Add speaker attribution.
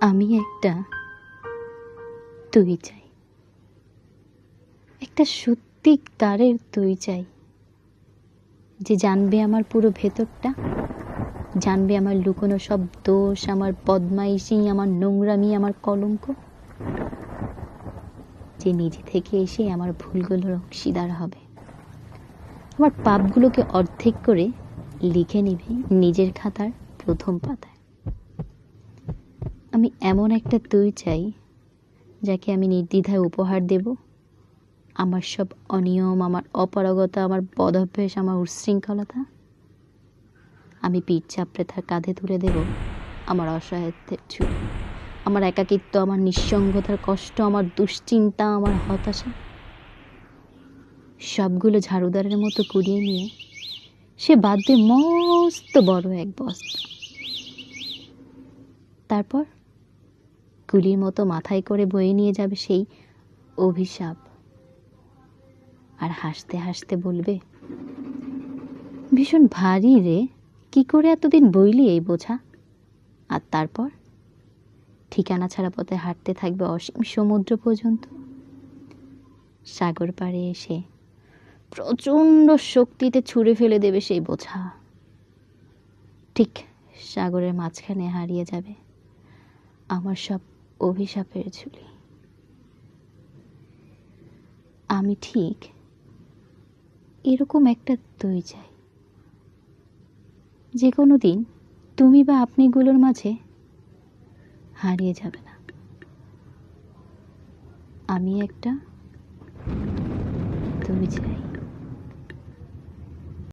Speaker 1: আমি একটা তুই চাই, একটা সত্যিকারের তুই চাই, যে জানবে আমার পুরো ভেতরটা, জানবে আমার লুকোনো সব দোষ, আমার বদমাইশি, আমার নোংরামি, আমার কলঙ্ক, যে নিজে থেকে এসে আমার ভুলগুলোর অংশীদার হবে, আমার পাপগুলোকে অর্ধেক করে লিখে নিবে নিজের খাতার প্রথম পাতায়। আমি এমন একটা তুই চাই, যাকে আমি নির্দ্বিধায় উপহার দেব আমার সব অনিয়ম, আমার অপারগতা, আমার বদভ্যাস, আমার উচ্ছৃঙ্খলতা। আমি পিঠ চাপড়ে তার কাঁধে তুলে দেব আমার অসহায়ত্বের ঝুলি, আমার একাকিত্ব, আমার নিঃসঙ্গতার কষ্ট, আমার দুশ্চিন্তা, আমার হতাশা। সবগুলো ঝাড়ুদারের মতো কুড়িয়ে নিয়ে সে বাঁধবে মস্ত বড় এক বস্তা। তারপর গুলির মতো মাথায় করে বয়ে নিয়ে যাবে সেই অভিশাপ, আর হাসতে হাসতে বলবে, ভীষণ ভারী রে, কি করে এতদিন বইলি এই বোঝা। আর তারপর ঠিকানা ছাড়া পথে হাঁটতে থাকবে অসীম সমুদ্র পর্যন্ত। সাগর পাড়ে এসে প্রচণ্ড শক্তিতে ছুঁড়ে ফেলে দেবে সেই বোঝা। ঠিক সাগরের মাঝখানে হারিয়ে যাবে আমার সব অভিশাপের ঝুলি। আমি ঠিক এরকম একটা তুই চাই, যে কোনো দিন তুমি বা আপনিগুলোর মাঝে হারিয়ে যাবে না। আমি একটা তুই চাই।